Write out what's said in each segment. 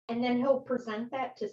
And then he'll present that to.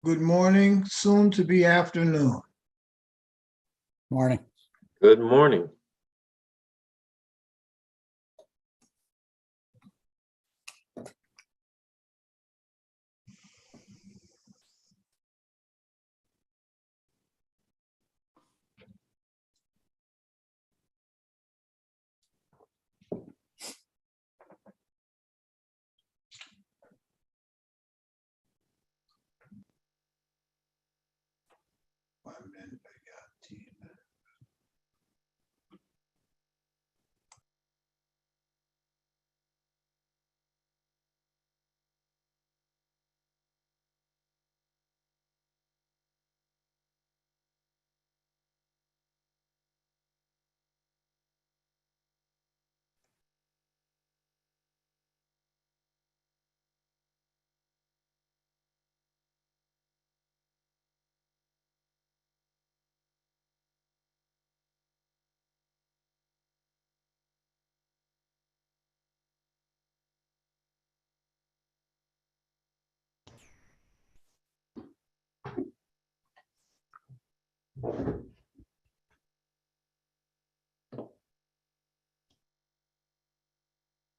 Good morning, soon to be afternoon. Morning. Good morning.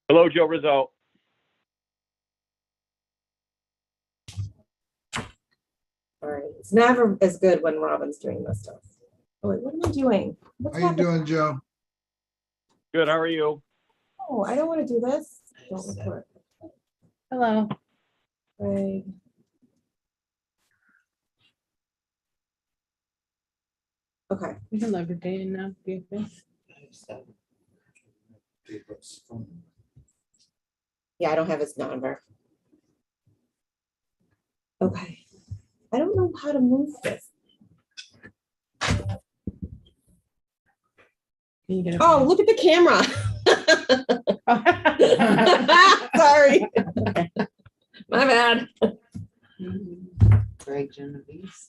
Hello, Joe Rizzo. All right, it's never as good when Robin's doing this stuff. Oh, wait, what am I doing? What's How you happening? doing, Joe? Good, how are you? Oh, I don't want to do this. Don't record. Hello. Right. Okay, We can love your data now. Do you think? yeah, I don't have his number. Okay, I don't know how to move this. Can you get Oh, look at the camera. Sorry. My bad. Greg Genovese.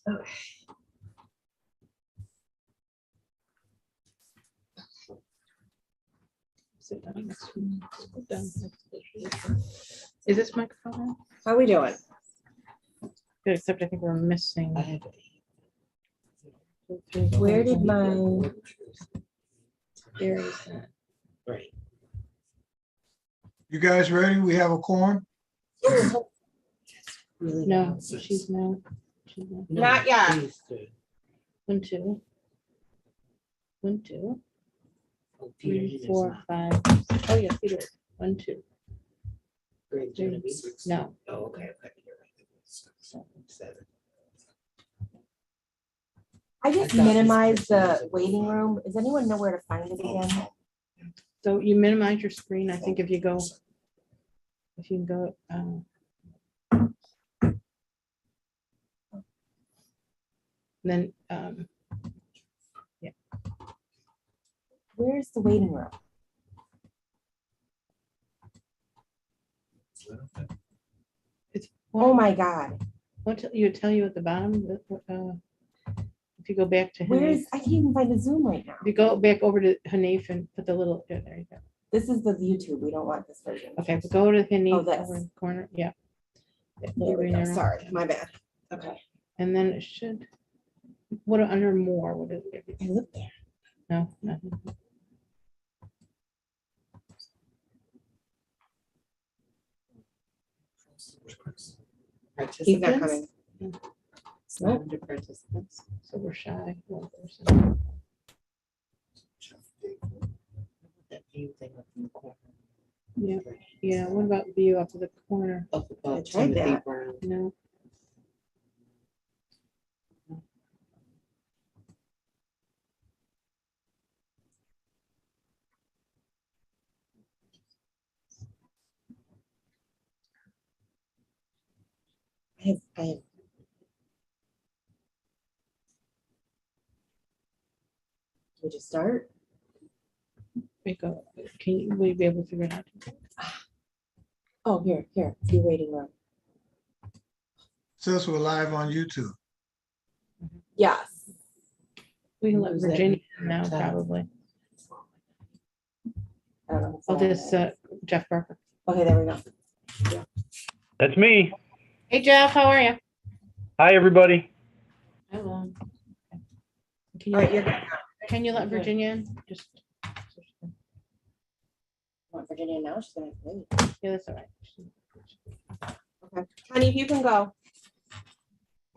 Okay. Sit down next to me. Sit down next to you. Is this microphone on? How we doing? Good, except I think we're missing. I have Where did my, There is that. right. You guys ready? We have a quorum? Really No, nonsense. she's not. She's not. No, Not yet. please do. 1, 2. 1, 2. Oh, Peter, 3, he does 4, not. 5. Oh, yeah, Peter. 1, 2. Greg Genovese. No. Oh, okay, okay. You're right. 7. I just minimized the waiting room. Does anyone know where to find it again? So you minimize your screen. I think if you go, if you can go, then, Where's the waiting room? Oh my God. what you tell you at the bottom, if you go back to Where Hanif, is, I can't even find the Zoom right now. if you go back over to Hanif and put the little, yeah, there you go. This is the YouTube. We don't want this version. Okay, but go to Hanif this. over in the corner, yeah. That little There we green go. arrow. Sorry, my bad. Okay. And then it should, what under more, what is it? I looked there. No, nothing. He's not Participants? coming. It's not under participants. So we're shy, 1 person. That view thing up in the corner. Yeah, yeah, what about view up to the corner? Up above I tried Timothy that. Brown. No, I have. We just start? will you be able to figure it out? Oh, here, view waiting room. Says we're live on YouTube. Yes. We can let Who's that Virginia in know, your tab? probably. I don't know. I'll just, Jeff Barker. Okay, there we go. That's me. Hey, Jeff, how are you? Hi, everybody. Hello. All right, you're good. Can you let Good. Virginia in? Just, Want Virginia now? She's gonna leave. yeah, that's all right. Okay. Honey, you can go.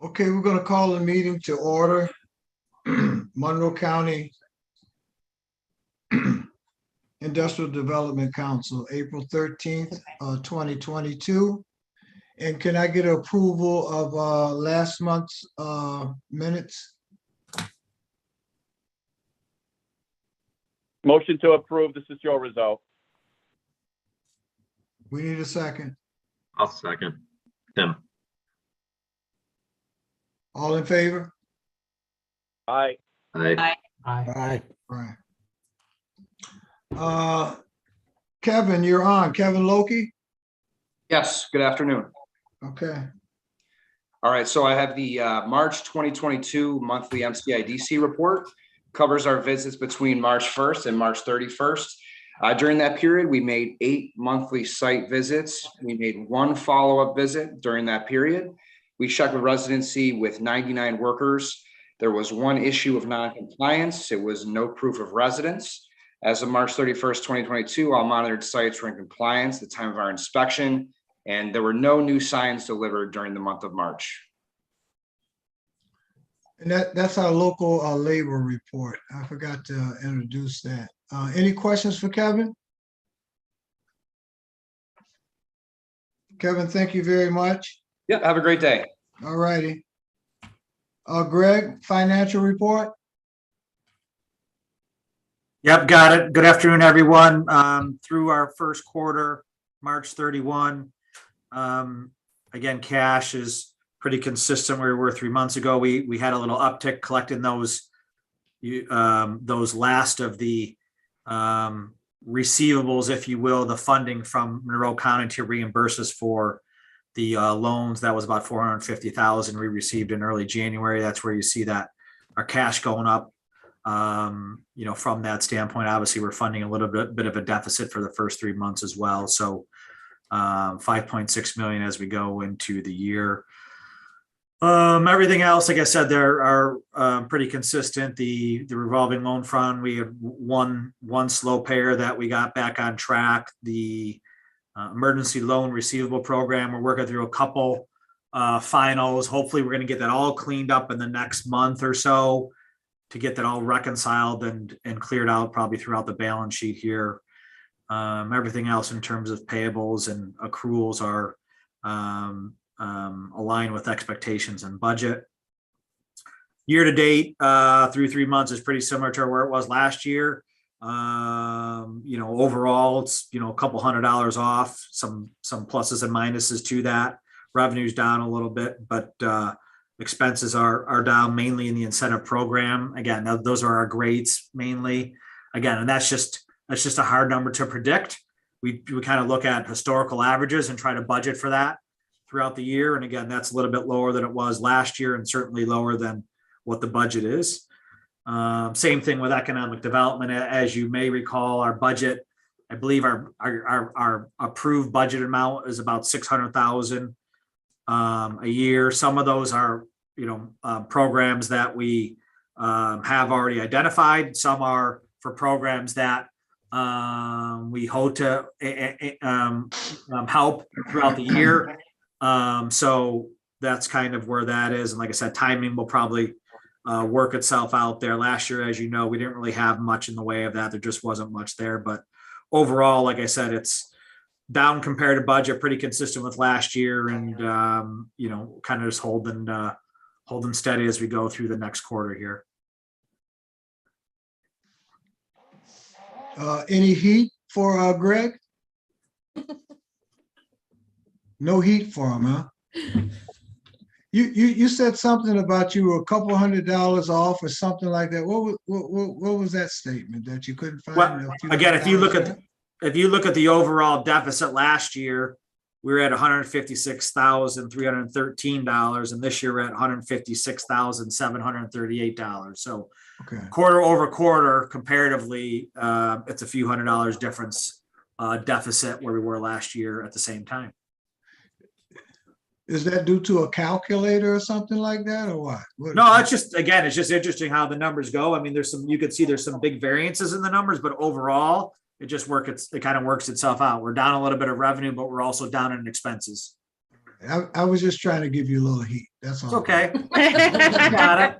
Okay, we're gonna call the meeting to order. Monroe County Industrial Development Council, April 13th, 2022. And can I get approval of last month's minutes? Motion to approve. This is Joe Rizzo. We need a second. I'll second. Tim. All in favor? Aye. Aye. Aye. Right. Kevin, you're on. Kevin Loki? Yes, good afternoon. Okay. All right, so I have the March 2022 monthly MCIDC report. Covers our visits between March 1st and March 31st. During that period, we made 8 monthly site visits. We made 1 follow-up visit during that period. We checked with residency with 99 workers. There was 1 issue of non-compliance. It was no proof of residence. As of March 31st, 2022, all monitored sites were in compliance at the time of our inspection, and there were no new signs delivered during the month of March. And that's our local labor report. I forgot to introduce that. Any questions for Kevin? Kevin, thank you very much. Yeah, have a great day. All righty. Greg, financial report? Yep, got it. Good afternoon, everyone. Through our first quarter, March 31. Again, cash is pretty consistent where we were 3 months ago. We had a little uptick collecting those last of the receivables, if you will, the funding from Monroe County to reimburse us for the loans. That was about $450,000 we received in early January. That's where you see that our cash going up. From that standpoint, obviously we're funding a little bit of a deficit for the first 3 months as well. So 5.6 million as we go into the year. Everything else, like I said, there are pretty consistent. The revolving loan fund, we had one slow payer that we got back on track. The emergency loan receivable program, we're working through a couple finals. Hopefully we're going to get that all cleaned up in the next month or so to get that all reconciled and cleared out probably throughout the balance sheet here. Everything else in terms of payables and accruals are aligned with expectations and budget. Year to date, through 3 months is pretty similar to where it was last year. Overall, it's a couple $100 off, some pluses and minuses to that. Revenue's down a little bit, but expenses are down mainly in the incentive program. Again, those are our grades mainly. Again, and that's just a hard number to predict. We kind of look at historical averages and try to budget for that throughout the year. And again, that's a little bit lower than it was last year and certainly lower than what the budget is. Same thing with economic development. As you may recall, our budget, I believe our approved budget amount is about $600,000 a year. Some of those are, programs that we have already identified. Some are for programs that we hope to help throughout the year. So that's kind of where that is. And like I said, timing will probably work itself out there. Last year, as you know, we didn't really have much in the way of that. There just wasn't much there. But overall, like I said, it's down compared to budget, pretty consistent with last year, and kind of just holding steady as we go through the next quarter here. Any heat for Greg? No heat for him, huh? You said something about you were a couple $100 off or something like that. What was that statement that you couldn't find? Well, a few again, if you look dollars at the overall deficit last year, we were at $156,313, and this year we're at $156,738. So Okay. quarter over quarter, comparatively, it's a few $100 difference deficit where we were last year at the same time. Is that due to a calculator or something like that, or what? No, it's just interesting how the numbers go. I mean, you can see there's some big variances in the numbers, but overall, it kind of works itself out. We're down a little bit of revenue, but we're also down in expenses. I was just trying to give you a little heat. That's all. It's okay. Got it.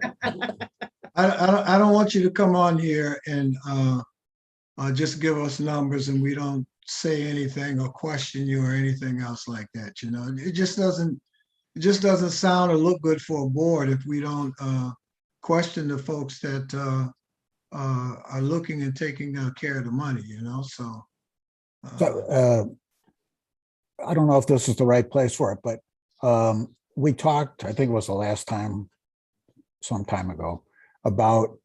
I don't want you to come on here and just give us numbers and we don't say anything or question you or anything else like that. It just doesn't sound or look good for a board if we don't question the folks that are looking and taking care of the money. So. I don't know if this is the right place for it, but we talked, I think it was the last time, some time ago, about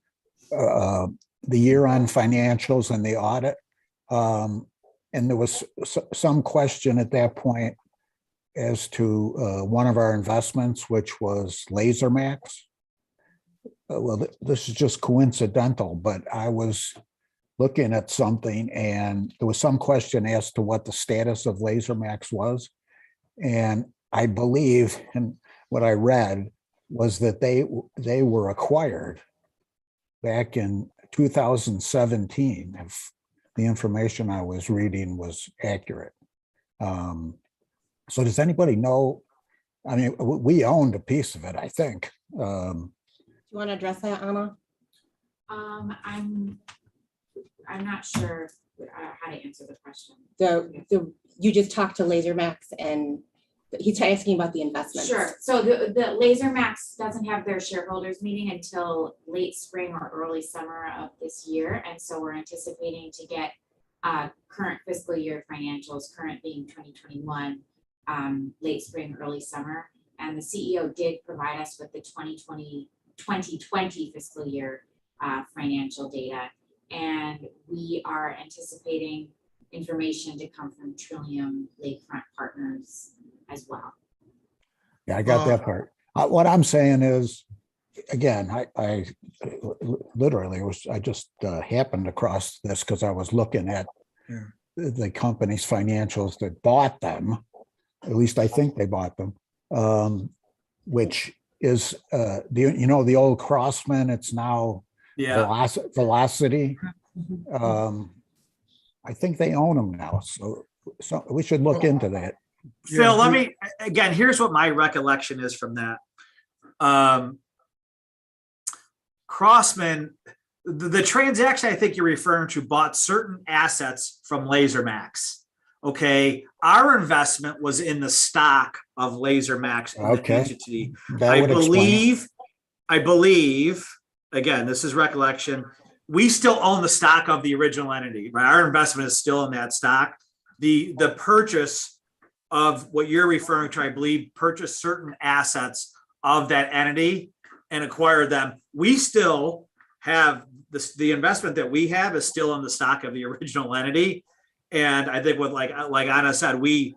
the year-end financials and the audit. And there was some question at that point as to one of our investments, which was LaserMax. Well, this is just coincidental, but I was looking at something and there was some question as to what the status of LaserMax was. And I believe, and what I read was that they were acquired back in 2017, if the information I was reading was accurate. So does anybody know? I mean, we owned a piece of it, I think. Do you want to address that, Anna? I'm not sure how to answer the question. You just talked to LaserMax and he's asking about the investment. Sure. So the LaserMax doesn't have their shareholders meeting until late spring or early summer of this year. And so we're anticipating to get current fiscal year financials, current being 2021, late spring, early summer. And the CEO did provide us with the 2020 fiscal year financial data. And we are anticipating information to come from Trillium Lakefront Partners as well. Yeah, I got that part. What I'm saying is, again, I literally I just happened across this because I was looking at the company's financials that bought them. At least I think they bought them, which is, the old Crossman, it's now Velocity. I think they own them now. So we should look into that. Phil, here's what my recollection is from that. Crossman, the transaction I think you're referring to bought certain assets from LaserMax. Okay, our investment was in the stock of LaserMax. Entity. I believe, again, this is recollection. We still own the stock of the original entity, right? Our investment is still in that stock. The purchase of what you're referring to, I believe, purchased certain assets of that entity and acquired them. We still have the investment that we have is still in the stock of the original entity. And I think what like Anna said, we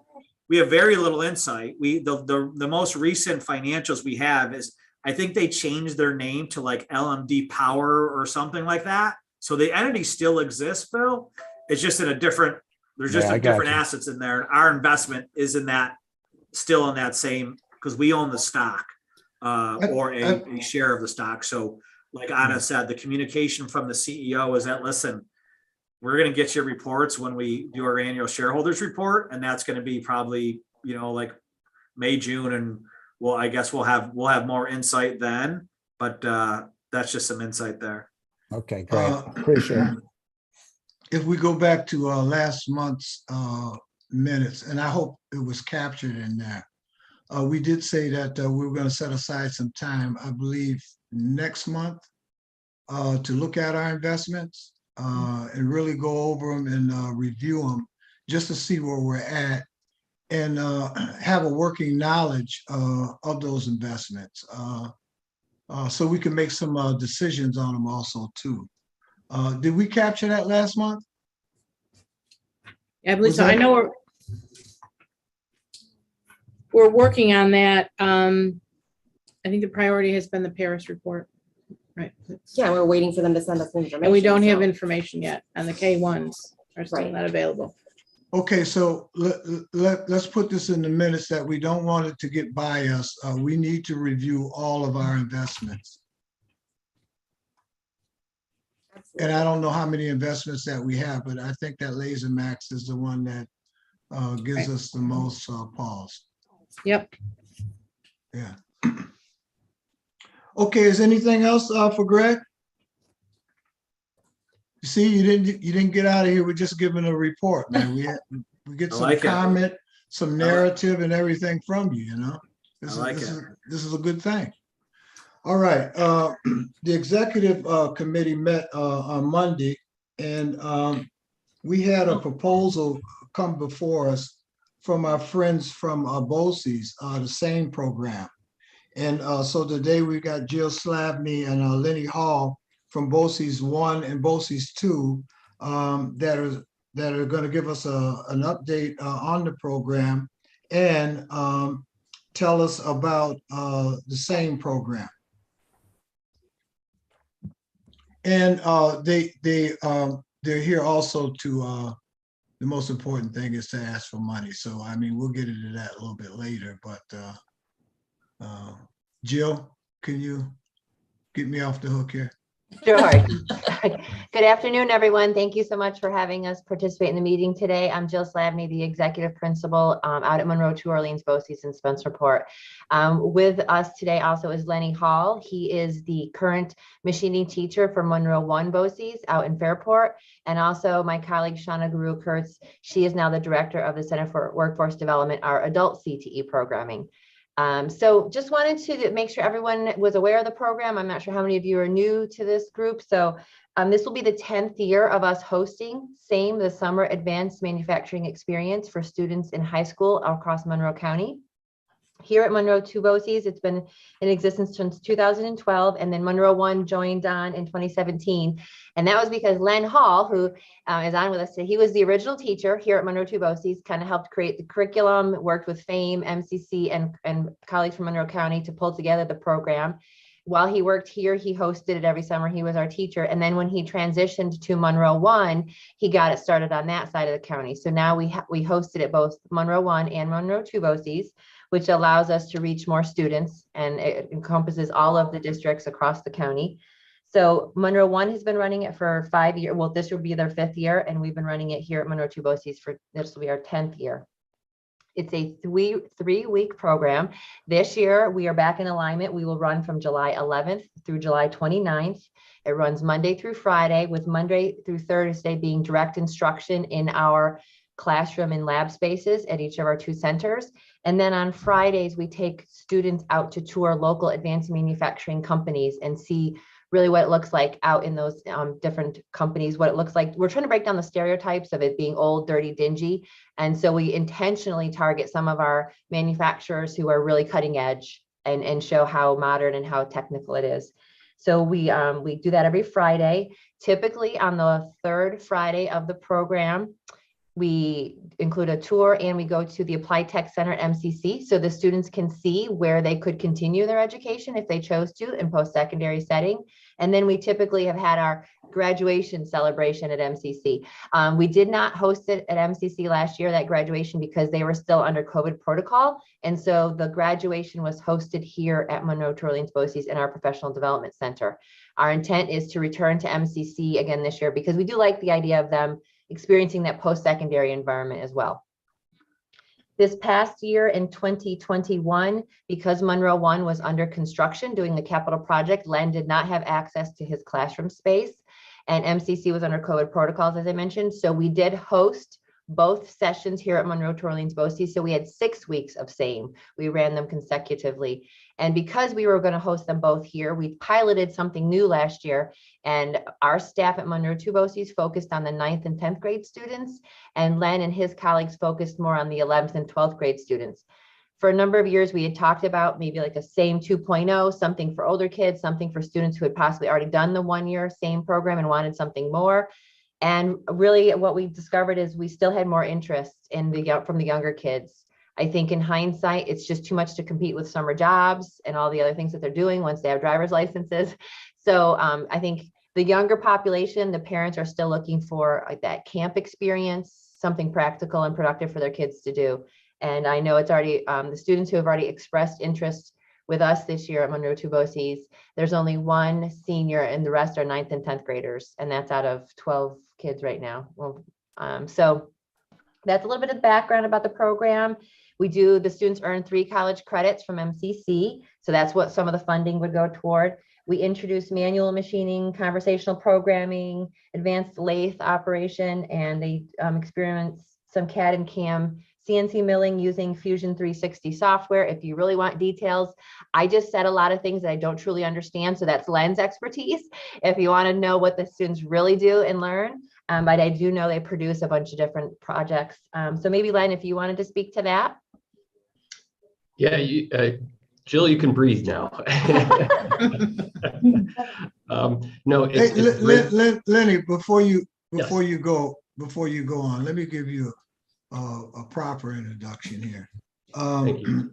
have very little insight. The most recent financials we have is, I think they changed their name to like LMD Power or something like that. So the entity still exists, Bill. It's just in a different, there's just different assets in there. Our investment is still in that same, because we own the stock or a share of the stock. So like Anna said, the communication from the CEO is that, listen, we're going to get your reports when we do our annual shareholders report. And that's going to be probably, like May, June. And I guess we'll have more insight then, but that's just some insight there. Okay, great. Appreciate it. If we go back to last month's minutes, and I hope it was captured in there. We did say that we were going to set aside some time, I believe, next month to look at our investments and really go over them and review them just to see where we're at and have a working knowledge of those investments so we can make some decisions on them also too. Did we capture that last month? Yeah, I believe Was so. I that- know we're working on that. I think the priority has been the Paris report, right? Yeah, we're waiting for them to send us information. And we don't have so- information yet, and the K1s are still Right. not available. Okay, so let's put this in the minutes that we don't want it to get by us. We need to review all of our investments. And I don't know how many investments that we have, but I think that Laser Max is the one that gives Right. us the most pause. Yep. Yeah. Okay, is anything else for Greg? You see, you didn't get out of here with just giving a report, man. We get I some like it. comment, some narrative and everything from you, you know? This I like is, it. this is a good thing. All right, the executive committee met on Monday and we had a proposal come before us from our friends from BOCES, the same program. And so today we got Jill Slavny and Lenny Hall from BOCES 1 and BOCES 2 that are going to give us an update on the program and tell us about the same program. And they're here also to the most important thing is to ask for money. So I mean, we'll get into that a little bit later, but Jill, can you get me off the hook here? Sure. Good afternoon, everyone. Thank you so much for having us participate in the meeting today. I'm Jill Slavny, the executive principal out at Monroe 2 Orleans, BOCES, and Spencerport. With us today also is Lenny Hall. He is the current machining teacher for Monroe 1 BOCES out in Fairport. And also my colleague, Shauna Guru-Kurtz. She is now the director of the Center for Workforce Development, our adult CTE programming. So just wanted to make sure everyone was aware of the program. I'm not sure how many of you are new to this group. So this will be the 10th year of us hosting the Summer Advanced Manufacturing Experience for students in high school across Monroe County. Here at Monroe 2 BOCES, it's been in existence since 2012, and then Monroe 1 joined on in 2017. And that was because Len Hall, who is on with us today, he was the original teacher here at Monroe 2 BOCES, kind of helped create the curriculum, worked with FAME, MCC, and colleagues from Monroe County to pull together the program. While he worked here, he hosted it every summer. He was our teacher. And then when he transitioned to Monroe 1, he got it started on that side of the county. So now we hosted it both Monroe 1 and Monroe 2 BOCES, which allows us to reach more students, and it encompasses all of the districts across the county. So Monroe 1 has been running it for 5 years. Well, this will be their 5th year, and we've been running it here at Monroe 2 BOCES for this will be our 10th year. It's a three-week program. This year, we are back in alignment. We will run from July 11th through July 29th. It runs Monday through Friday, with Monday through Thursday being direct instruction in our classroom and lab spaces at each of our 2 centers. And then on Fridays, we take students out to tour local advanced manufacturing companies and see really what it looks like out in those different companies, what it looks like. We're trying to break down the stereotypes of it being old, dirty, dingy. And so we intentionally target some of our manufacturers who are really cutting edge and show how modern and how technical it is. So we do that every Friday. Typically on the 3rd Friday of the program, we include a tour and we go to the Applied Tech Center at MCC so the students can see where they could continue their education if they chose to in post-secondary setting. And then we typically have had our graduation celebration at MCC. We did not host it at MCC last year, that graduation, because they were still under COVID protocol. And so the graduation was hosted here at Monroe 2 Orleans BOCES in our Professional Development Center. Our intent is to return to MCC again this year because we do like the idea of them experiencing that post-secondary environment as well. This past year in 2021, because Monroe 1 was under construction doing the capital project, Len did not have access to his classroom space, and MCC was under COVID protocols, as I mentioned. So we did host both sessions here at Monroe to Orleans BOCES. So we had 6 weeks of same. We ran them consecutively. And because we were going to host them both here, we piloted something new last year. And our staff at Monroe to BOCES focused on the 9th and 10th grade students. And Len and his colleagues focused more on the 11th and 12th grade students. For a number of years, we had talked about maybe like a SAME 2.0, something for older kids, something for students who had possibly already done the 1-year SAME program and wanted something more. And really what we discovered is we still had more interest in from the younger kids. I think in hindsight, it's just too much to compete with summer jobs and all the other things that they're doing once they have driver's licenses. So I think the younger population, the parents are still looking for like that camp experience, something practical and productive for their kids to do. And I know it's already the students who have already expressed interest with us this year at Monroe to BOCES. There's only 1 senior and the rest are 9th and 10th graders. And that's out of 12 kids right now. Well, so that's a little bit of background about the program. The students earn 3 college credits from MCC. So that's what some of the funding would go toward. We introduced manual machining, conversational programming, advanced lathe operation, and they experience some CAD and CAM CNC milling using Fusion 360 software. If you really want details, I just said a lot of things that I don't truly understand. So that's Len's expertise. If you want to know what the students really do and learn, but I do know they produce a bunch of different projects. So maybe Len, if you wanted to speak to that. Yeah, Jill, you can breathe now. No, it's Hey, Lenny, before you go on, let me give you a proper introduction here. Thank you.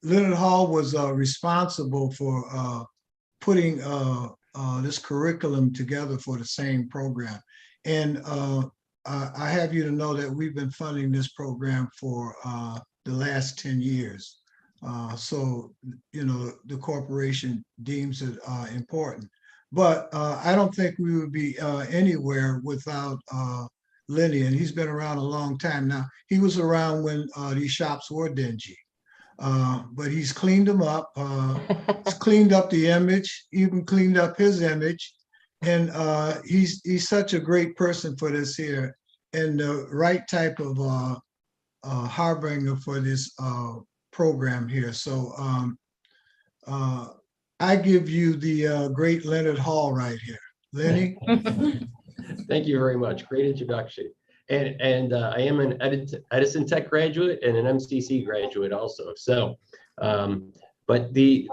Leonard Hall was responsible for putting this curriculum together for the same program. And I have you to know that we've been funding this program for the last 10 years. So, the corporation deems it important. But I don't think we would be anywhere without Lenny, and he's been around a long time now. He was around when these shops were dingy, but he's cleaned them up. He's cleaned up the image, even cleaned up his image, and he's such a great person for this here, and the right type of harbinger for this program here. So I give you the great Leonard Hall right here, Lenny. Thank you very much. Great introduction. And I am an Edison Tech graduate and an MCC graduate also. So, but the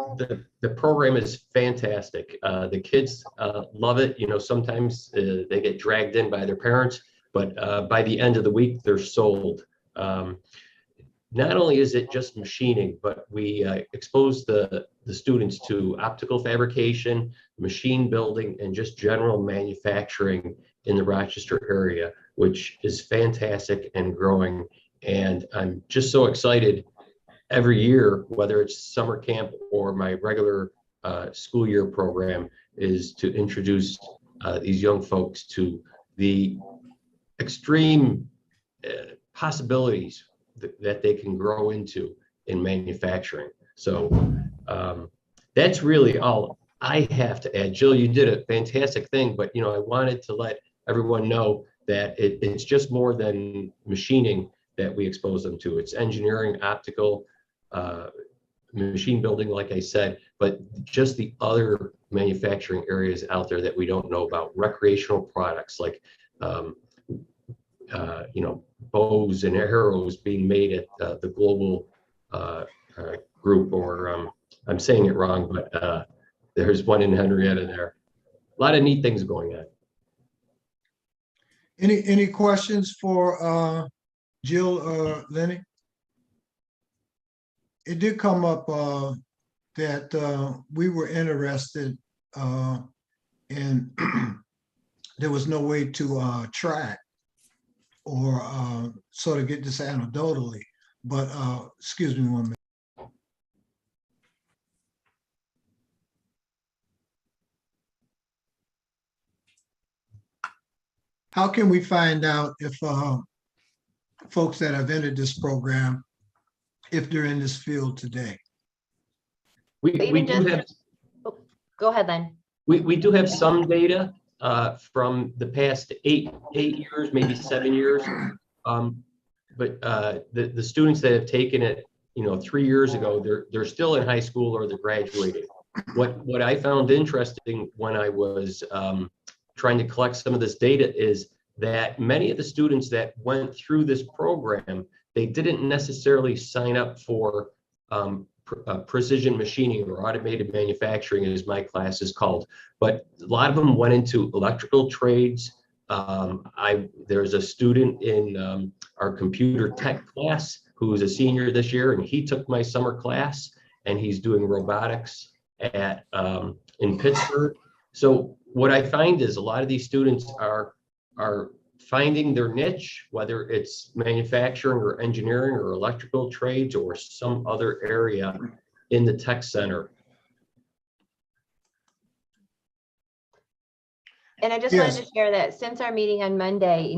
program is fantastic. The kids love it. Sometimes they get dragged in by their parents, but by the end of the week, they're sold. Not only is it just machining, but we expose the students to optical fabrication, machine building, and just general manufacturing in the Rochester area, which is fantastic and growing. And I'm just so excited every year, whether it's summer camp or my regular school year program, is to introduce these young folks to the extreme possibilities that they can grow into in manufacturing. So that's really all I have to add. Jill, you did a fantastic thing, but I wanted to let everyone know that it's just more than machining that we expose them to. It's engineering, optical, machine building, like I said, but just the other manufacturing areas out there that we don't know about. Recreational products like bows and arrows being made at the global group, or I'm saying it wrong, but there's one in Henrietta there. A lot of neat things going on. Any questions for Jill or Lenny? It did come up that we were interested and there was no way to track or sort of get this anecdotally, but excuse me 1 minute. How can we find out if folks that have entered this program, if they're in this field today? We do have. Go ahead then. We do have some data. from the past eight years, maybe 7 years. But the students that have taken it, 3 years ago, they're still in high school or they're graduating. What I found interesting when I was trying to collect some of this data is that many of the students that went through this program, they didn't necessarily sign up for precision machining or automated manufacturing, as my class is called, but a lot of them went into electrical trades. There's a student in our computer tech class who is a senior this year, and he took my summer class, and he's doing robotics at in Pittsburgh. So what I find is a lot of these students are finding their niche, whether it's manufacturing or engineering or electrical trades or some other area in the tech center. And I just wanted to share that since our meeting on Monday,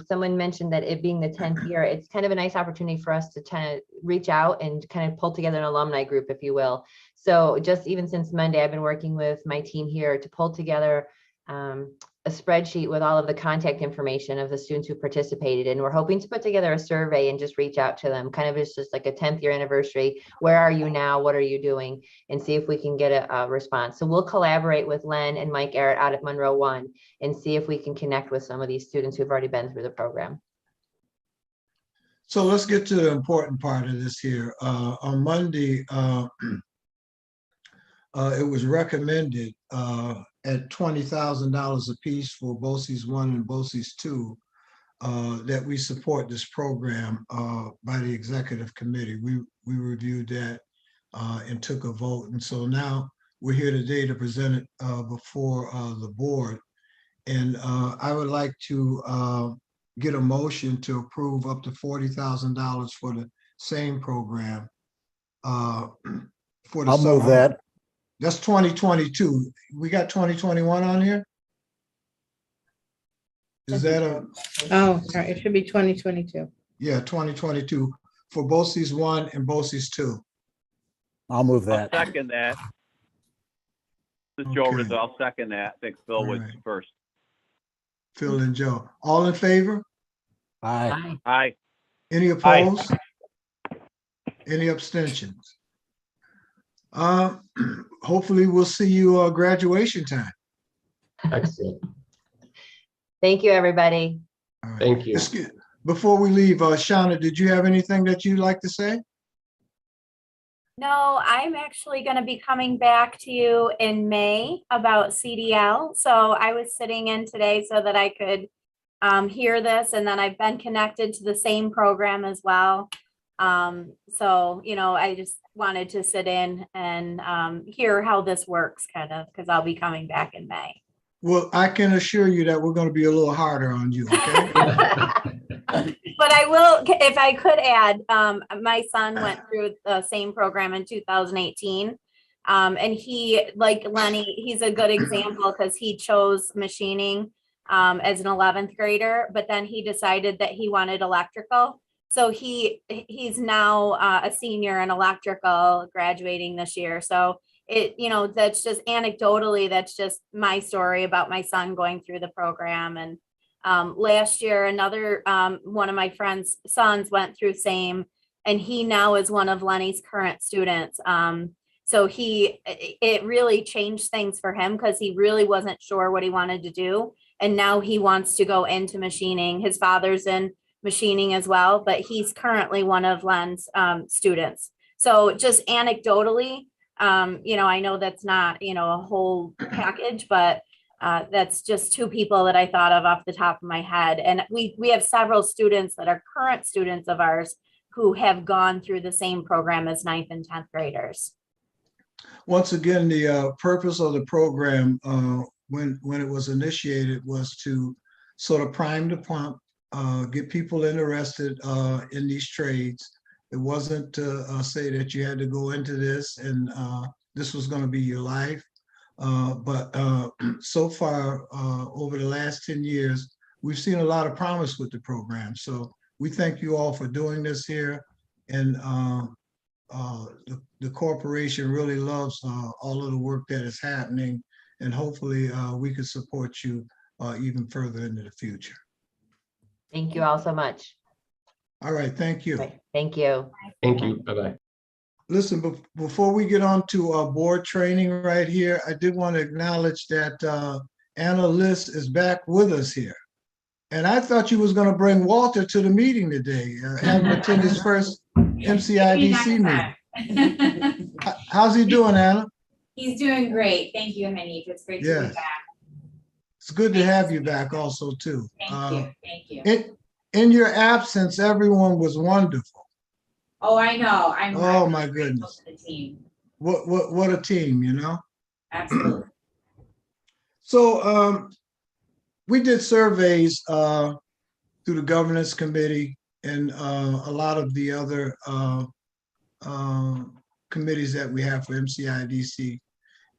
someone mentioned that it being the 10th year, it's kind of a nice opportunity for us to kind of reach out and kind of pull together an alumni group, if you will. So just even since Monday, I've been working with my team here to pull together a spreadsheet with all of the contact information of the students who participated. And we're hoping to put together a survey and just reach out to them, kind of as just like a 10th year anniversary. Where are you now? What are you doing? And see if we can get a response. So we'll collaborate with Len and Mike Arrett out at Monroe 1 and see if we can connect with some of these students who've already been through the program. So let's get to the important part of this here. On Monday, it was recommended at $20,000 apiece for BOCES 1 and BOCES 2 that we support this program by the executive committee. We reviewed that and took a vote. And so now we're here today to present it before the board. And I would like to get a motion to approve up to $40,000 for the same program. For the I'll move that. That's 2022. We got 2021 on here? Is that a? Oh, sorry, it should be 2022. Yeah, 2022 for BOCES 1 and BOCES 2. I'll move I'll that. second that. This is Joe Okay. Rizzo. I'll second that. I think Phil was All right. first. Phil and Joe. All in favor? Aye. Aye. Any opposed? Any abstentions? Hopefully we'll see you graduation time. Excellent. Thank you, everybody. All right. Thank you. Before we leave, Shauna, did you have anything that you'd like to say? No, I'm actually going to be coming back to you in May about CDL. So I was sitting in today so that I could hear this, and then I've been connected to the same program as well. So, I just wanted to sit in and hear how this works kind of, because I'll be coming back in May. Well, I can assure you that we're going to be a little harder on you, okay? But I will, if I could add, my son went through the same program in 2018. And he, like Lenny, he's a good example because he chose machining as an 11th grader, but then he decided that he wanted electrical. So he's now a senior in electrical, graduating this year. So that's just anecdotally, that's just my story about my son going through the program. And last year, another one of my friend's sons went through same, and he now is one of Lenny's current students. So it really changed things for him because he really wasn't sure what he wanted to do. And now he wants to go into machining. His father's in machining as well, but he's currently one of Len's students. So just anecdotally, I know that's not, a whole package, but that's just two people that I thought of off the top of my head. And we have several students that are current students of ours who have gone through the same program as 9th and 10th graders. Once again, the purpose of the program when it was initiated was to sort of prime the pump, get people interested in these trades. It wasn't to say that you had to go into this and this was going to be your life. But so far, over the last 10 years, we've seen a lot of promise with the program. So we thank you all for doing this here. And the corporation really loves all of the work that is happening and hopefully we can support you even further into the future. Thank you all so much. All right, thank you. Right, thank you. Thank you. Bye-bye. Listen, before we get on to board training right here, I did want to acknowledge that Anna Liss is back with us here. And I thought you was going to bring Walter to the meeting today, have him attend his first MCIDC meeting. How's he doing, Anna? He's doing great. Thank you, Hanif. It's great to Yes. be back. It's good to have you back also, too. Thank you. Thank you. In your absence, everyone was wonderful. Oh, I know. Oh, I'm my grateful goodness. to the team. What a team, you know? Absolutely. So we did surveys through the governance committee and a lot of the other committees that we have for MCIDC.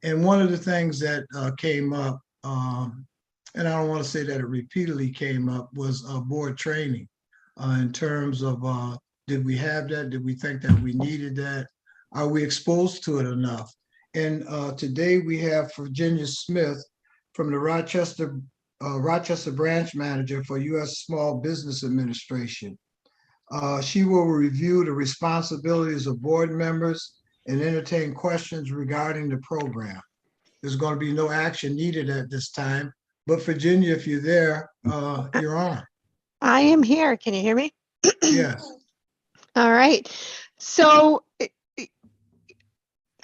And one of the things that came up, and I don't want to say that it repeatedly came up, was board training in terms of did we have that? Did we think that we needed that? Are we exposed to it enough? And today we have Virginia Smith from the Rochester branch manager for U.S. Small Business Administration. She will review the responsibilities of board members and entertain questions regarding the program. There's going to be no action needed at this time, but Virginia, if you're there, you're on. I am here. Can you hear me? Yes. All right. So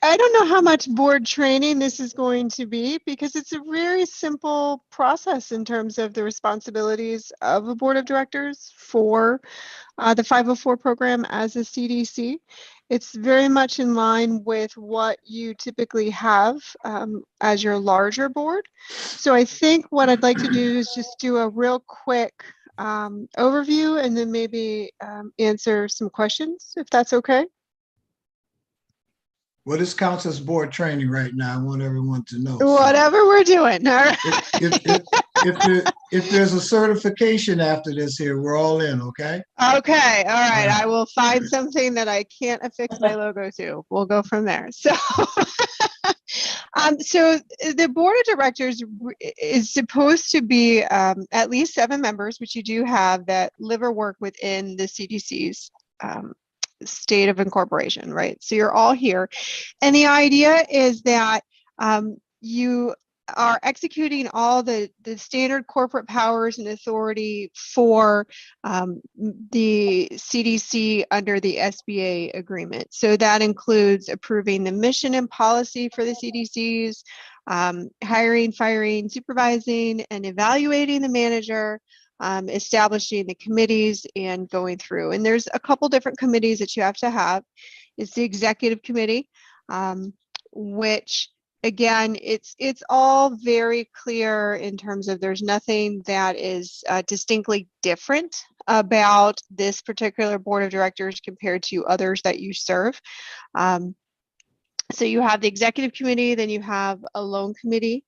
I don't know how much board training this is going to be because it's a very simple process in terms of the responsibilities of a board of directors for the 504 program as a CDC. It's very much in line with what you typically have as your larger board. So I think what I'd like to do is just do a real quick overview and then maybe answer some questions, if that's okay. Well, this counts as board training right now. I want everyone to know. Whatever we're doing. All right. If there's a certification after this here, we're all in, okay? Okay. All right. All right. I will find something that I can't affix my logo to. We'll go from there. So, so the board of directors is supposed to be at least 7 members, which you do have, that live or work within the CDC's state of incorporation, right? So you're all here. And the idea is that you are executing all the standard corporate powers and authority for the CDC under the SBA agreement. So that includes approving the mission and policy for the CDCs, hiring, firing, supervising, and evaluating the manager, establishing the committees and going through. And there's a couple different committees that you have to have. It's the executive committee, which again, it's all very clear in terms of there's nothing that is distinctly different about this particular board of directors compared to others that you serve. So you have the executive committee, then you have a loan committee.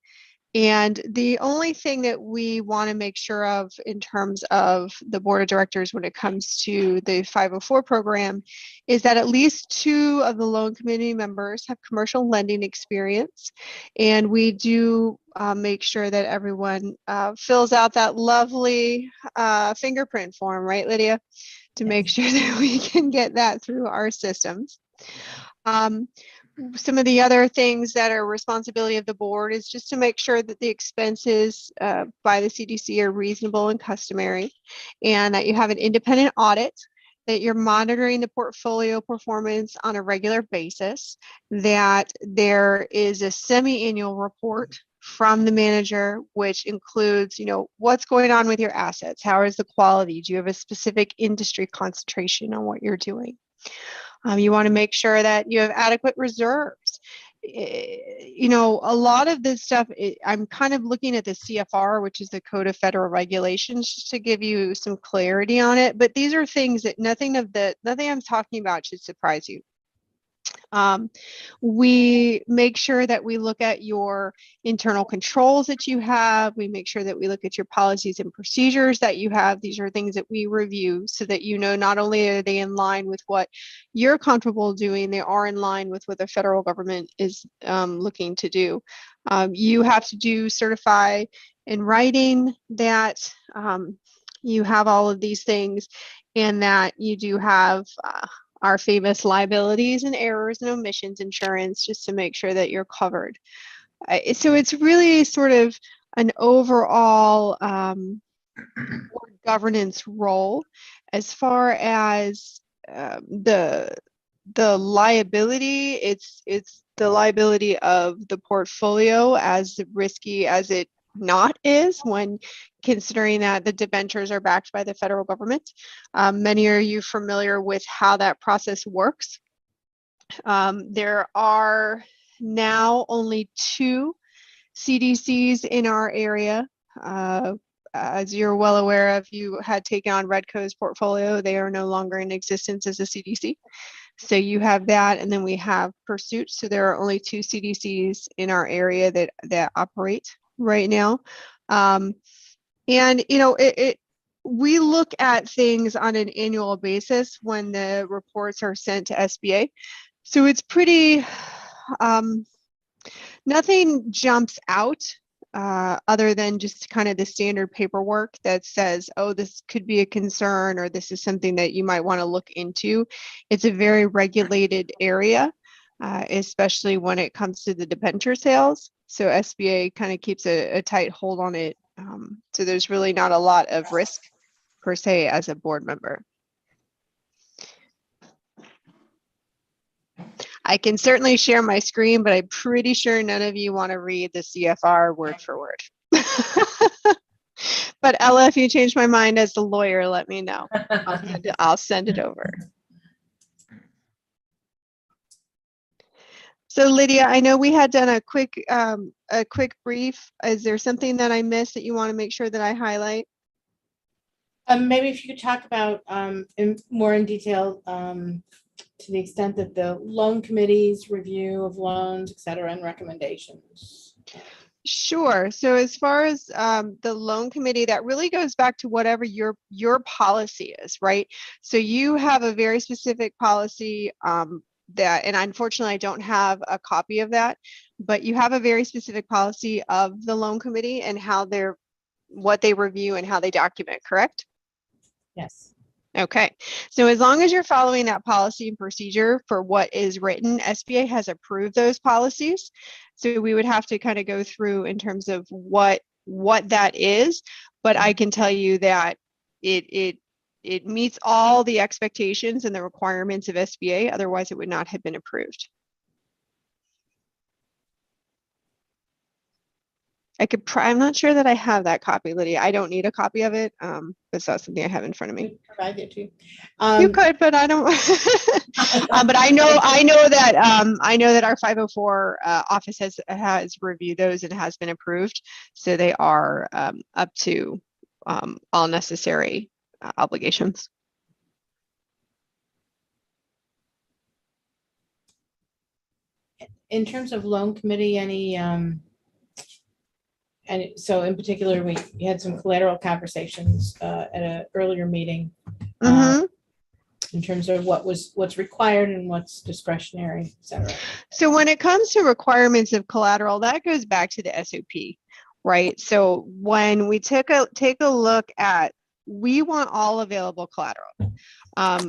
And the only thing that we want to make sure of in terms of the board of directors when it comes to the 504 program is that at least 2 of the loan committee members have commercial lending experience. And we do make sure that everyone fills out that lovely fingerprint form, right, Lydia? To make sure that we can get that through our systems. Some of the other things that are responsibility of the board is just to make sure that the expenses by the CDC are reasonable and customary, and that you have an independent audit, that you're monitoring the portfolio performance on a regular basis, that there is a semi-annual report from the manager, which includes, what's going on with your assets? How is the quality? Do you have a specific industry concentration on what you're doing? You want to make sure that you have adequate reserves. A lot of this stuff, I'm kind of looking at the CFR, which is the Code of Federal Regulations, just to give you some clarity on it. But these are things that nothing I'm talking about should surprise you. We make sure that we look at your internal controls that you have. We make sure that we look at your policies and procedures that you have. These are things that we review so that you know not only are they in line with what you're comfortable doing, they are in line with what the federal government is looking to do. You have to certify in writing that you have all of these things and that you do have our famous liabilities and errors and omissions insurance, just to make sure that you're covered. So it's really sort of an overall governance role. As far as the liability, it's the liability of the portfolio, as risky as it not is, when considering that the debentures are backed by the federal government. Many are you familiar with how that process works? There are now only 2 CDCs in our area. As you're well aware, if you had taken on Redco's portfolio, they are no longer in existence as a CDC. So you have that, and then we have Pursuit. So there are only 2 CDCs in our area that operate right now. And we look at things on an annual basis when the reports are sent to SBA. So it's pretty, nothing jumps out other than just kind of the standard paperwork that says, oh, this could be a concern, or this is something that you might want to look into. It's a very regulated area, especially when it comes to the debenture sales. So SBA kind of keeps a tight hold on it. So there's really not a lot of risk per se as a board member. I can certainly share my screen, but I'm pretty sure none of you want to read the CFR word for word. But Ella, if you change my mind as the lawyer, let me know. I'll send it over. So Lydia, I know we had done a quick brief. Is there something that I missed that you want to make sure that I highlight? Maybe if you could talk about more in detail to the extent that the loan committee's review of loans, et cetera, and recommendations. Sure. So as far as the loan committee, that really goes back to whatever your policy is, right? So you have a very specific policy that, and unfortunately I don't have a copy of that, but you have a very specific policy of the loan committee and what they review and how they document, correct? Yes. Okay, so as long as you're following that policy and procedure for what is written, SBA has approved those policies. So we would have to kind of go through in terms of what that is, but I can tell you that it meets all the expectations and the requirements of SBA, otherwise it would not have been approved. I'm not sure that I have that copy, Lydia. I don't need a copy of it. But it's not something I have in front of me. Provide it to you. You could, but I don't. But I know that our 504 office has reviewed those and has been approved. So they are up to all necessary obligations. In terms of loan committee, any and so in particular, we had some collateral conversations at an earlier meeting in terms of what's required and what's discretionary, et cetera. So when it comes to requirements of collateral, that goes back to the SOP, right? So when we take a look at, we want all available collateral.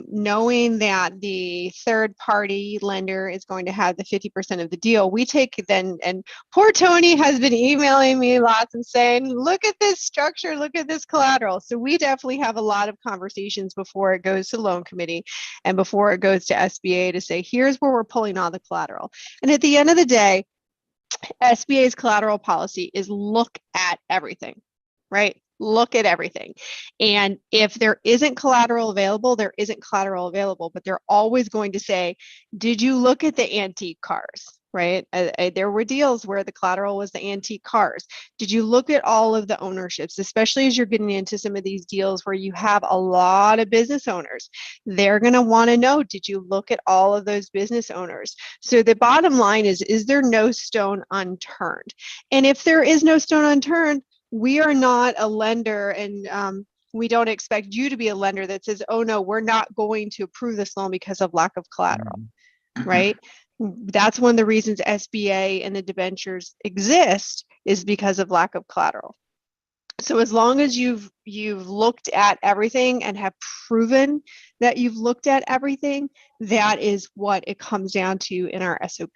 Knowing that the third party lender is going to have the 50% of the deal, we take then, and poor Tony has been emailing me lots and saying, look at this structure, look at this collateral. So we definitely have a lot of conversations before it goes to loan committee and before it goes to SBA to say, here's where we're pulling all the collateral. And at the end of the day, SBA's collateral policy is look at everything, right? Look at everything. And if there isn't collateral available, there isn't collateral available, but they're always going to say, did you look at the antique cars, right? There were deals where the collateral was the antique cars. Did you look at all of the ownerships, especially as you're getting into some of these deals where you have a lot of business owners? They're going to want to know, did you look at all of those business owners? So the bottom line is there no stone unturned? And if there is no stone unturned, we are not a lender, and we don't expect you to be a lender that says, oh no, we're not going to approve this loan because of lack of collateral, right? That's one of the reasons SBA and the debentures exist, is because of lack of collateral. So as long as you've looked at everything and have proven that you've looked at everything, that is what it comes down to in our SOP.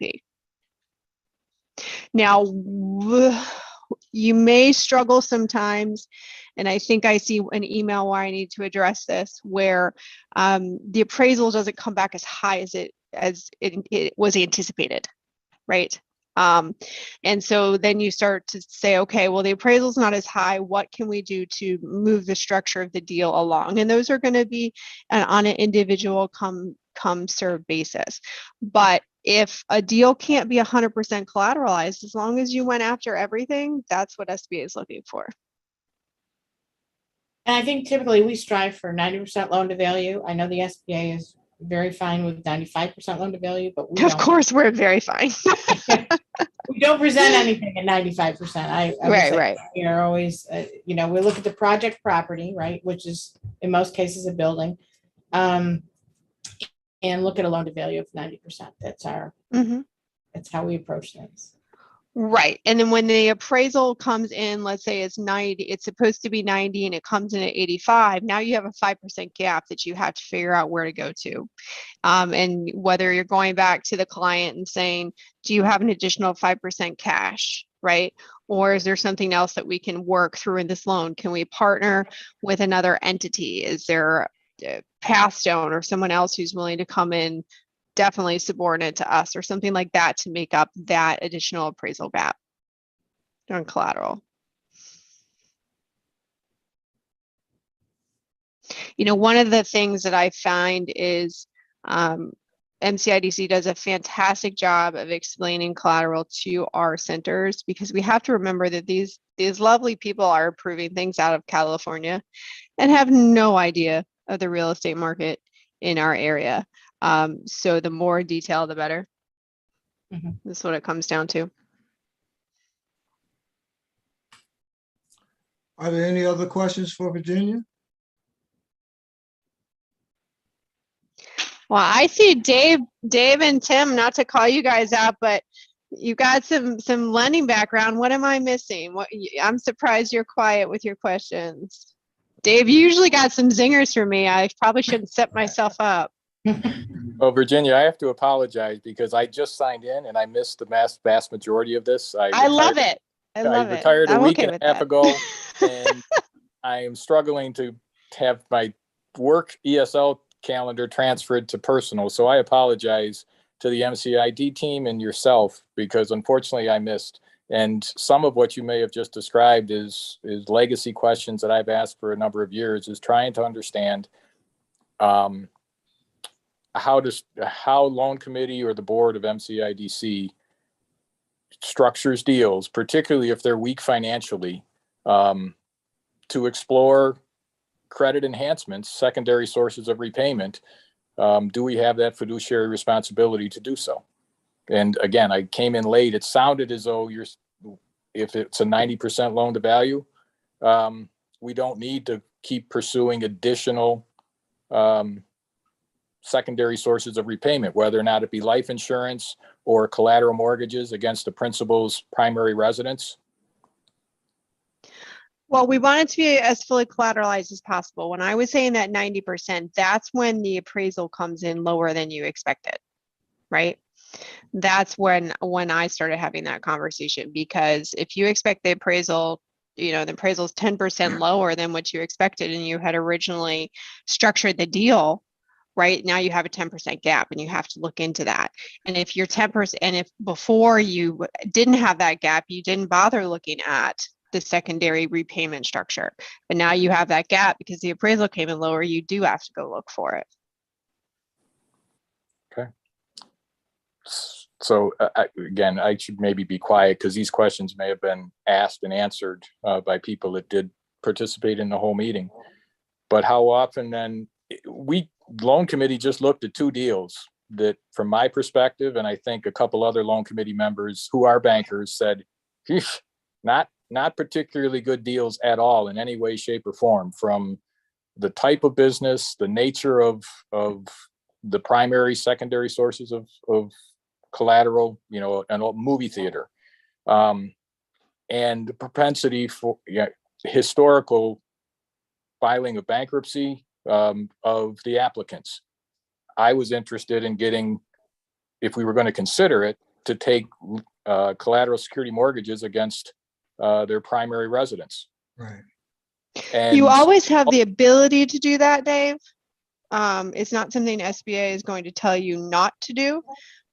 Now, you may struggle sometimes, and I think I see an email where I need to address this, where the appraisal doesn't come back as high as it was anticipated, right? And so then you start to say, okay, well, the appraisal's not as high. What can we do to move the structure of the deal along? And those are going to be on an individual come serve basis. But if a deal can't be 100% collateralized, as long as you went after everything, that's what SBA is looking for. And I think typically we strive for 90% loan to value. I know the SBA is very fine with 95% loan to value, but we Of don't. course, we're very fine. We don't present anything at 95%. I would Right, say right. we are always, we look at the project property, right, which is in most cases a building, and look at a loan to value of 90%. That's that's how we approach things. Right. And then when the appraisal comes in, let's say it's 90, it's supposed to be 90 and it comes in at 85. Now you have a 5% gap that you have to figure out where to go to. And whether you're going back to the client and saying, do you have an additional 5% cash, right? Or is there something else that we can work through in this loan? Can we partner with another entity? Is there a Pathstone or someone else who's willing to come in, definitely subordinate to us or something like that, to make up that additional appraisal gap on collateral? One of the things that I find is MCIDC does a fantastic job of explaining collateral to our centers, because we have to remember that these lovely people are approving things out of California and have no idea of the real estate market in our area. So the more detail, the better. That's what it comes down to. Are there any other questions for Virginia? Well, I see Dave and Tim, not to call you guys out, but you got some lending background. What am I missing? I'm surprised you're quiet with your questions. Dave, you usually got some zingers for me. I probably shouldn't set myself up. Well, Virginia, I have to apologize because I just signed in and I missed the vast majority of this. I love it. I retired a I'm week okay and a with half that. ago, and I am struggling to have my work ESL calendar transferred to personal. So I apologize to the MCID team and yourself, because unfortunately I missed. And some of what you may have just described is legacy questions that I've asked for a number of years, is trying to understand how loan committee or the board of MCIDC structures deals, particularly if they're weak financially, to explore credit enhancements, secondary sources of repayment. Do we have that fiduciary responsibility to do so? And again, I came in late. It sounded as though if it's a 90% loan to value, we don't need to keep pursuing additional secondary sources of repayment, whether or not it be life insurance or collateral mortgages against the principal's primary residence. Well, we want it to be as fully collateralized as possible. When I was saying that 90%, that's when the appraisal comes in lower than you expected, right? That's when I started having that conversation, because if you expect the appraisal, the appraisal is 10% lower than what you expected, and you had originally structured the deal, right? Now you have a 10% gap, and you have to look into that. And if you're 10%, and if before you didn't have that gap, you didn't bother looking at the secondary repayment structure, but now you have that gap because the appraisal came in lower, you do have to go look for it. Okay. So again, I should maybe be quiet because these questions may have been asked and answered by people that did participate in the whole meeting. But how often then, loan committee just looked at 2 deals that from my perspective, and I think a couple other loan committee members who are bankers said, not particularly good deals at all in any way, shape or form, from the type of business, the nature of the primary, secondary sources of collateral, an old movie theater, and the propensity for historical filing of bankruptcy of the applicants. I was interested in getting, if we were going to consider it, to take collateral security mortgages against their primary residence. Right. And You always have the ability to do that, Dave. It's not something SBA is going to tell you not to do,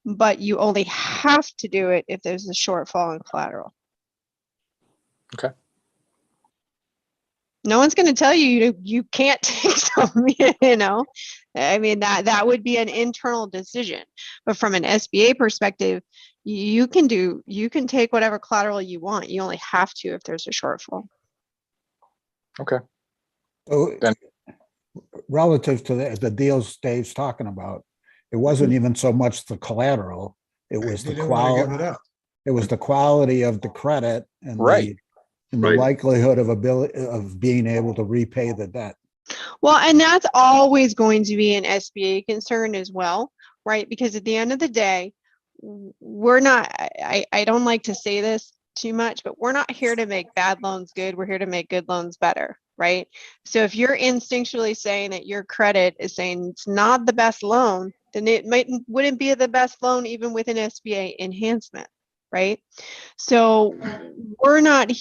but you only have to do it if there's a shortfall in collateral. Okay. No one's going to tell you you can't take some, I mean, that would be an internal decision. But from an SBA perspective, you can take whatever collateral you want. You only have to if there's a shortfall. Okay. So Then- relative to the deals Dave's talking about, it wasn't even so much the collateral, it was They the didn't want to give quality. it up. It was the quality of the credit and Right. the Right. likelihood of being able to repay the debt. Well, and that's always going to be an SBA concern as well, right? Because at the end of the day, we're not, I don't like to say this too much, but we're not here to make bad loans good. We're here to make good loans better, right? So if you're instinctually saying that your credit is saying it's not the best loan, then it wouldn't be the best loan even with an SBA enhancement, right? So we're not,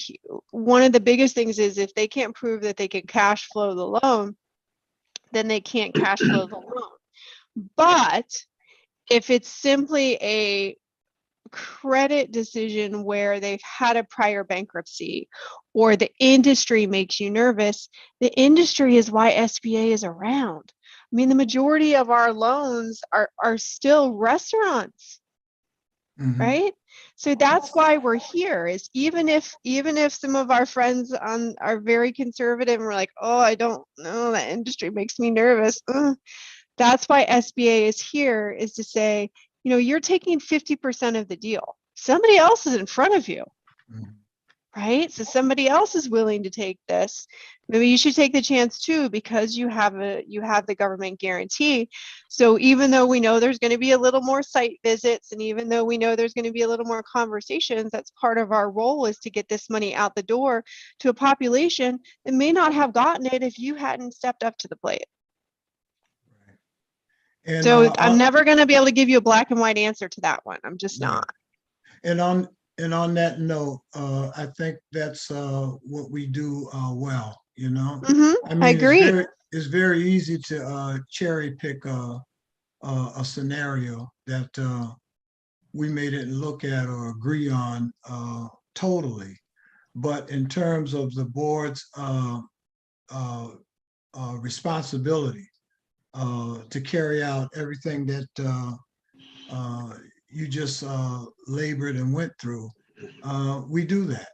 one of the biggest things is if they can't prove that they can cash flow the loan, then they can't cash flow the loan. But if it's simply a credit decision where they've had a prior bankruptcy or the industry makes you nervous, the industry is why SBA is around. I mean, the majority of our loans are still restaurants, right? So that's why we're here, is even if some of our friends are very conservative and we're like, oh, I don't know, that industry makes me nervous. That's why SBA is here, is to say, you're taking 50% of the deal. Somebody else is in front of you, right? So somebody else is willing to take this. Maybe you should take the chance too, because you have the government guarantee. So even though we know there's going to be a little more site visits, and even though we know there's going to be a little more conversations, that's part of our role, is to get this money out the door to a population that may not have gotten it if you hadn't stepped up to the plate. And, So I'm never going to be able to give you a black and white answer to that one. I'm just not. And on that note, I think that's what we do well, I mean, I agree. It's very easy to cherry pick a scenario that we may didn't look at or agree on totally. But in terms of the board's responsibility to carry out everything that you just labored and went through, we do that.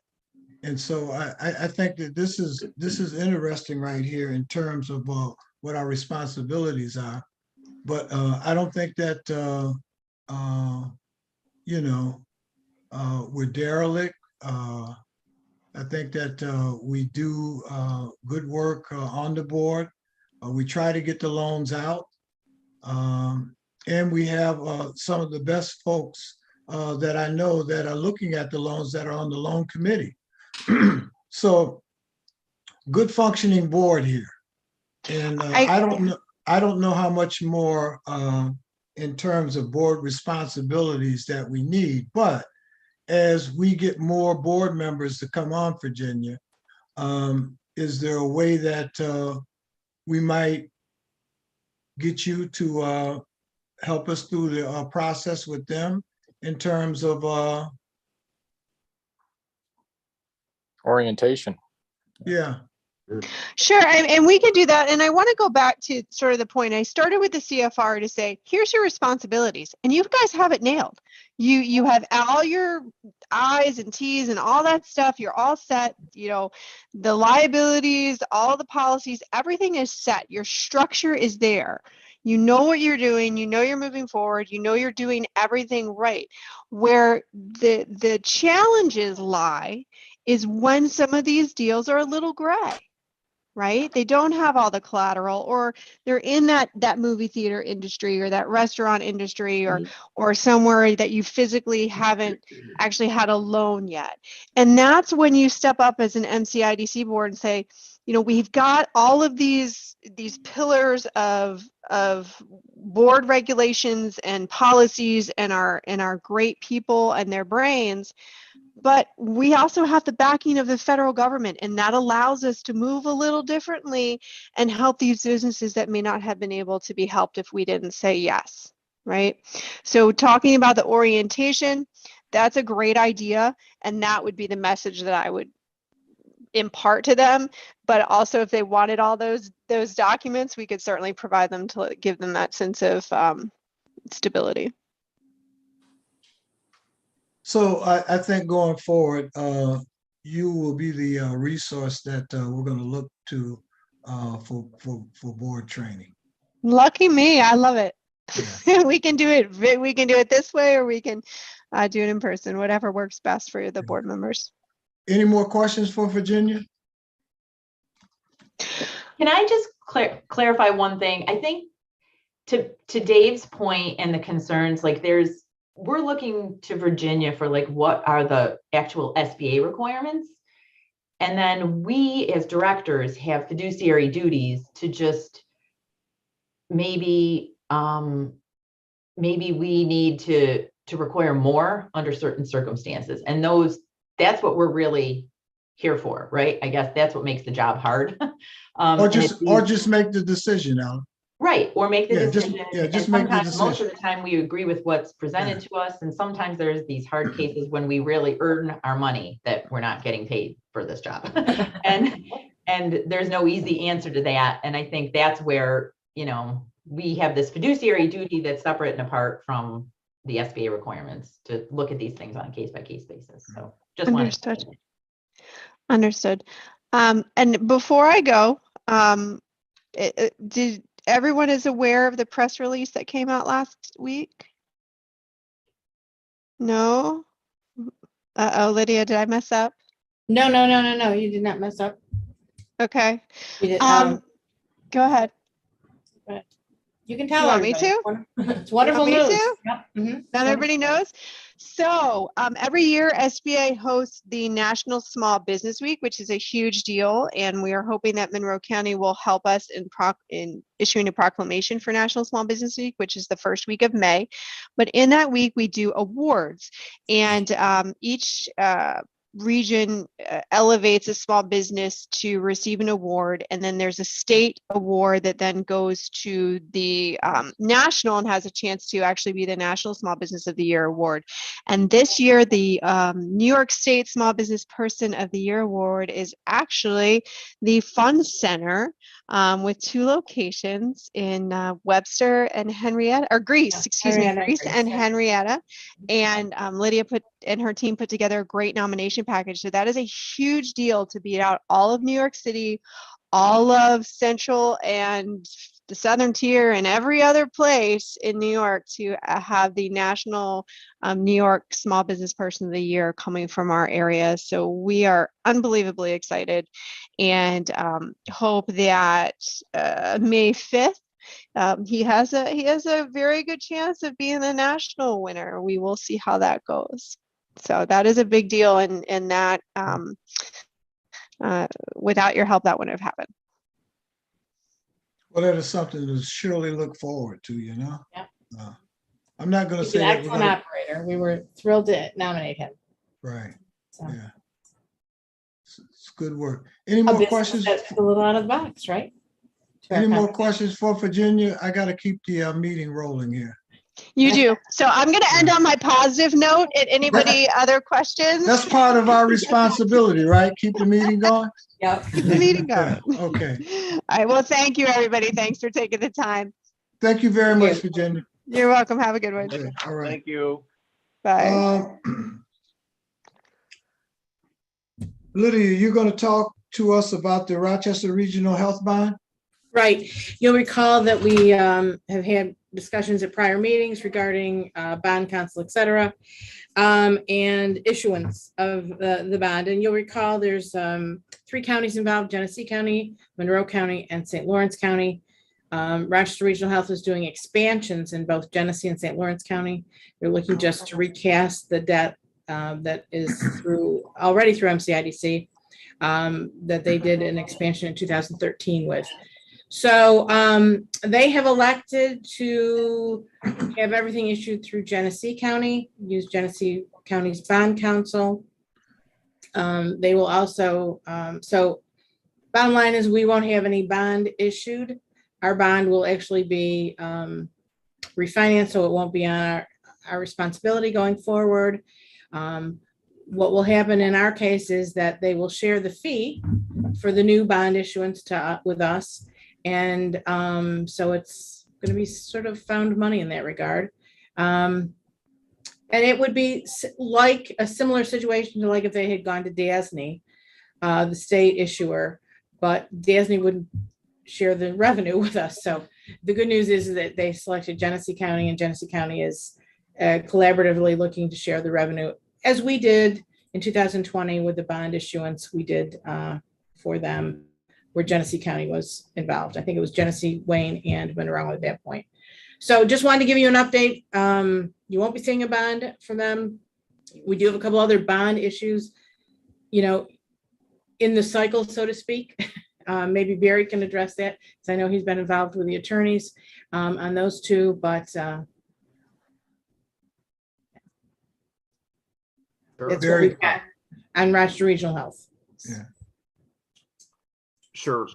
And so I think that this is interesting right here in terms of what our responsibilities are. But I don't think that we're derelict. I think that we do good work on the board. We try to get the loans out. And we have some of the best folks that I know that are looking at the loans that are on the loan committee. So good functioning board here. And I don't know how much more in terms of board responsibilities that we need, but as we get more board members to come on, Virginia, is there a way that we might get you to help us through the process with them in terms of orientation? Yeah. Sure, and we can do that. And I want to go back to sort of the point I started with the CFR to say, here's your responsibilities, and you guys have it nailed. You have all your I's and T's and all that stuff. You're all set. You know, the liabilities, all the policies, everything is set. Your structure is there. You know what you're doing. You know you're moving forward. You know you're doing everything right. Where the challenges lie is when some of these deals are a little gray. Right? They don't have all the collateral, or they're in that movie theater industry or that restaurant industry, or somewhere that you physically haven't actually had a loan yet. And that's when you step up as an MCIDC board and say, you know, we've got all of these pillars of board regulations and policies and our great people and their brains. But we also have the backing of the federal government, and that allows us to move a little differently and help these businesses that may not have been able to be helped if we didn't say yes, right? So talking about the orientation, that's a great idea, and that would be the message that I would impart to them. But also, if they wanted all those documents, we could certainly provide them to give them that sense of stability. So I think going forward, you will be the resource that we're going to look to for board training. Lucky me, I love it. Yeah. We can do it. We can do it this way, or we can do it in person. Whatever works best for the board members. Any more questions for Virginia? Can I just clarify one thing? I think to Dave's point and the concerns, like we're looking to Virginia for like what are the actual SBA requirements, and then we as directors have fiduciary duties to just maybe we need to require more under certain circumstances, and that's what we're really here for, right? I guess that's what makes the job hard. Or just make the decision, Alan. Right, or make the decision. Just and make the sometimes, decision. most of the time, we agree with what's presented to us, and sometimes there's these hard cases when we really earn our money that we're not getting paid for this job, and there's no easy answer to that. And I think that's where, you know, we have this fiduciary duty that's separate and apart from the SBA requirements to look at these things on a case-by-case basis. So just Understood. And before I go, did everyone is aware of the press release that came out last week? No? Uh-oh, Lydia, did I mess up? No, you did not mess up. Okay. You did, go ahead. You can tell You want me everybody. to? It's wonderful You want me news. to? Yep. Mhm. Not everybody knows. So every year SBA hosts the National Small Business Week, which is a huge deal. And we are hoping that Monroe County will help us in issuing a proclamation for National Small Business Week, which is the first week of May. But in that week, we do awards. And each region elevates a small business to receive an award, and then there's a state award that then goes to the national and has a chance to actually be the National Small Business of the Year award. And this year the New York State Small Business Person of the Year award is actually the Fun Center, with 2 locations in Webster and Henrietta, or Greece, Greece and Henrietta. And Lydia and her team put together a great nomination package. So that is a huge deal to beat out all of New York City, all of Central and the Southern Tier, and every other place in New York to have the National New York Small Business Person of the Year coming from our area. So we are unbelievably excited and hope that May 5th, he has a very good chance of being the national winner. We will see how that goes. So that is a big deal, and that without your help, that wouldn't have happened. Well, that is something to surely look forward to, you know? Yep. I'm not going to He's say an that excellent operator. We were thrilled to nominate him. Right. So. Yeah. It's good work. Any more questions? That's a little out of the box, right? Any more questions for Virginia? I got to keep the meeting rolling here. You do. So I'm going to end on my positive note. Anybody other questions? That's part of our responsibility, right? Keep the meeting going. Yep. Keep the meeting going. Okay. All right, well, thank you, everybody. Thanks for taking the time. Thank you very much, Virginia. You're welcome. Have a good one. Okay, all right. Thank you. Bye. Lydia, you're going to talk to us about the Rochester Regional Health Bond? Right. You'll recall that we have had discussions at prior meetings regarding bond council, et cetera, and issuance of the bond. And you'll recall there's 3 counties involved: Genesee County, Monroe County, and St. Lawrence County. Rochester Regional Health is doing expansions in both Genesee and St. Lawrence County. They're looking just to recast the debt that is already through MCIDC that they did an expansion in 2013 with. So they have elected to have everything issued through Genesee County, use Genesee County's bond council. They will also, so bottom line is we won't have any bond issued. Our bond will actually be refinanced, so it won't be on our responsibility going forward. What will happen in our case is that they will share the fee for the new bond issuance with us. And so it's going to be sort of found money in that regard. And it would be like a similar situation to like if they had gone to DASNY, the state issuer, but DASNY wouldn't share the revenue with us. So the good news is that they selected Genesee County, and Genesee County is collaboratively looking to share the revenue, as we did in 2020 with the bond issuance we did for them, where Genesee County was involved. I think it was Genesee, Wayne, and Monroe at that point. So just wanted to give you an update. You won't be seeing a bond from them. We do have a couple other bond issues, you know, in the cycle, so to speak. Maybe Barry can address that, because I know he's been involved with the attorneys on those two, but that's what we've got on Rochester Regional Health. Yeah. Sure.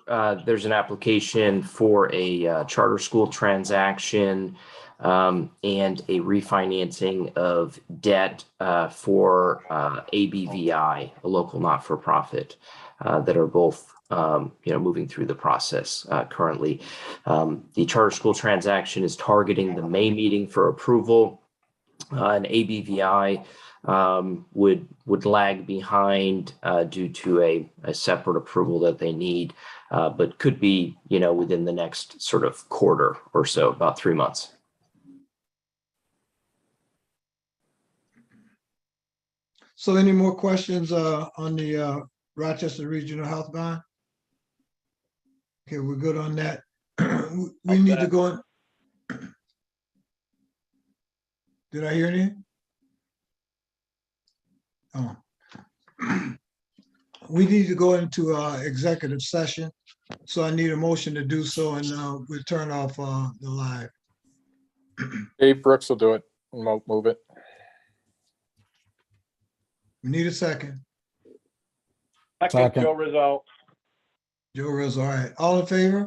There's an application for a charter school transaction and a refinancing of debt for ABVI, a local not-for-profit, that are both moving through the process currently. The charter school transaction is targeting the May meeting for approval. And ABVI would lag behind due to a separate approval that they need, but could be, within the next sort of quarter or so, about 3 months. So any more questions on the Rochester Regional Health Bond? Okay, we're good on that. We need to go in. Did I hear anything? Oh. We need to go into executive session. So I need a motion to do so, and we'll turn off the live. Dave Brooks will do it. Move it. We need a second. Second, Joe Rizzo. Joe Rizzo, all right. All in favor?